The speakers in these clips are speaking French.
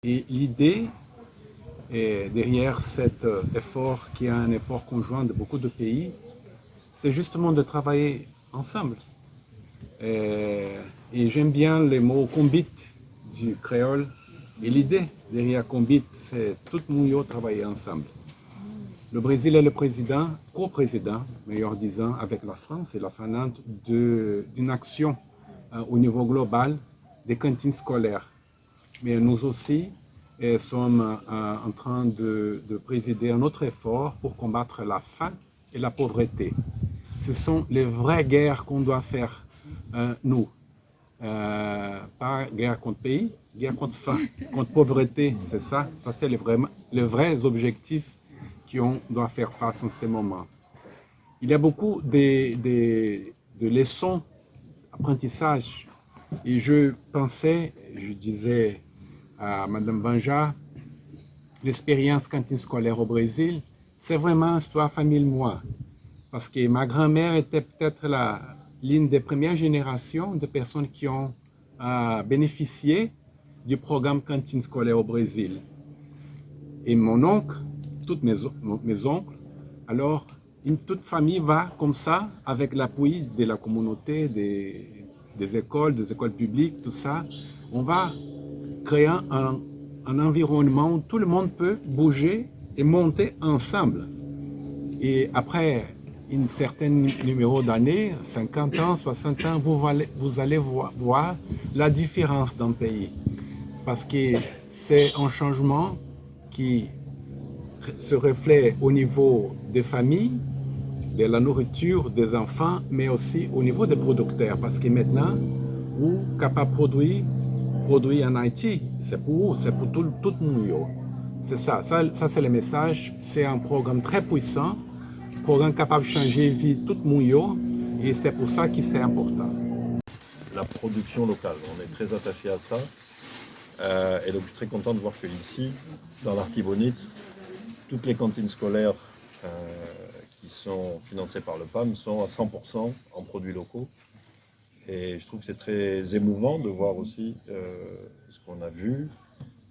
Et l'idée derrière cet effort, qui est un effort conjoint de beaucoup de pays, c'est justement de travailler ensemble. Et j'aime bien les mots combit du créole. Et l'idée derrière combit, c'est tout le monde travailler ensemble. Le Brésil est le président, co-président, meilleur disant, avec la France et la Finlande, d'une action au niveau global des cantines scolaires. Mais nous aussi sommes en train de présider un autre effort pour combattre la faim et la pauvreté. Ce sont les vraies guerres qu'on doit faire, nous. Pas guerre contre pays, guerre contre faim, contre pauvreté, c'est ça. Ça, c'est les vrais objectifs qu'on doit faire face en ces moments. Il y a beaucoup de leçons, apprentissage. Et je pensais, je disais à Madame Vanja, l'expérience cantine scolaire au Brésil, c'est vraiment histoire famille moi. Parce que ma grand-mère était peut-être l'une des premières générations de personnes qui ont bénéficié du programme cantine scolaire au Brésil. Et mon oncle, tous mes oncles, alors toute famille va comme ça, avec l'appui de la communauté, des écoles publiques, tout ça. On va créer un environnement où tout le monde peut bouger et monter ensemble. Et après un certain numéro d'années, 50 ans, 60 ans, vous allez voir la différence d'un pays. Parce que c'est un changement qui se reflète au niveau des familles, de la nourriture des enfants, mais aussi au niveau des producteurs. Parce que maintenant, vous êtes capable de produire en Haïti, c'est pour vous, c'est pour tout le monde. C'est ça c'est le message. C'est un programme très puissant, un programme capable de changer la vie de tout le monde, et c'est pour ça que c'est important. La production locale, on est très attaché à ça. Et donc je suis très content de voir que ici, dans l'Artibonite, toutes les cantines scolaires qui sont financées par le PAM sont à 100% en produits locaux. Et je trouve que c'est très émouvant de voir aussi ce qu'on a vu,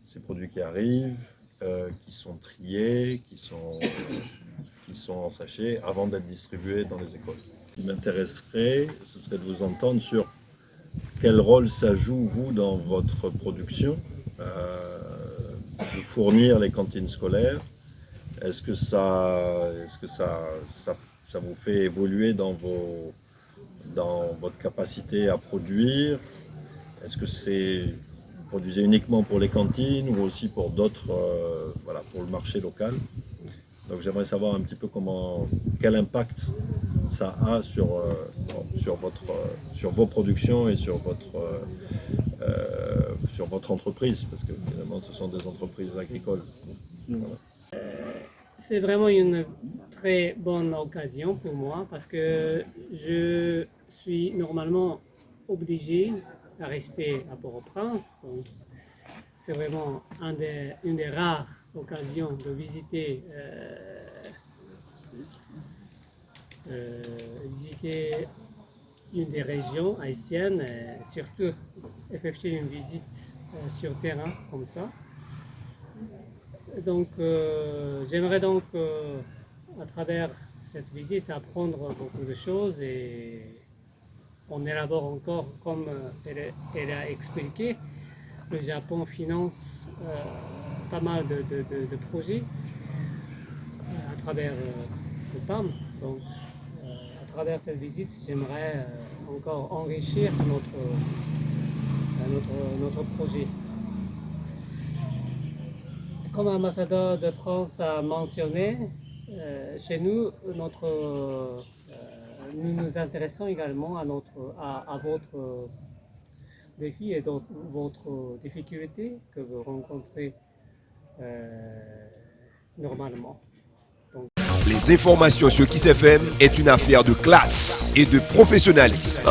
ces produits qui arrivent, qui sont triés, qui sont en sachet avant d'être distribués dans les écoles. Ce qui m'intéresserait, ce serait de vous entendre sur quel rôle ça joue, vous, dans votre production, de fournir les cantines scolaires. Est-ce que ça vous fait évoluer dans votre capacité à produire? Est-ce que vous produisez uniquement pour les cantines ou aussi pour d'autres, pour le marché local? Donc j'aimerais savoir un petit peu quel impact ça a sur vos productions et sur votre entreprise, parce que finalement ce sont des entreprises agricoles. Voilà. C'est vraiment une très bonne occasion pour moi parce que je suis normalement obligé à rester à Port-au-Prince. Donc c'est vraiment une des rares occasions de visiter une des régions haïtiennes, et surtout effectuer une visite sur terrain comme ça. Donc j'aimerais donc à travers cette visite apprendre beaucoup de choses et on élabore encore comme elle a expliqué. Le Japon finance pas mal de projets à travers le PAM. Donc à travers cette visite, j'aimerais encore enrichir notre projet. Comme l'ambassadeur de France a mentionné, chez nous, nous nous intéressons également à votre défi et votre difficulté que vous rencontrez normalement. Les informations sur Kiss FM est une affaire de classe et de professionnalisme.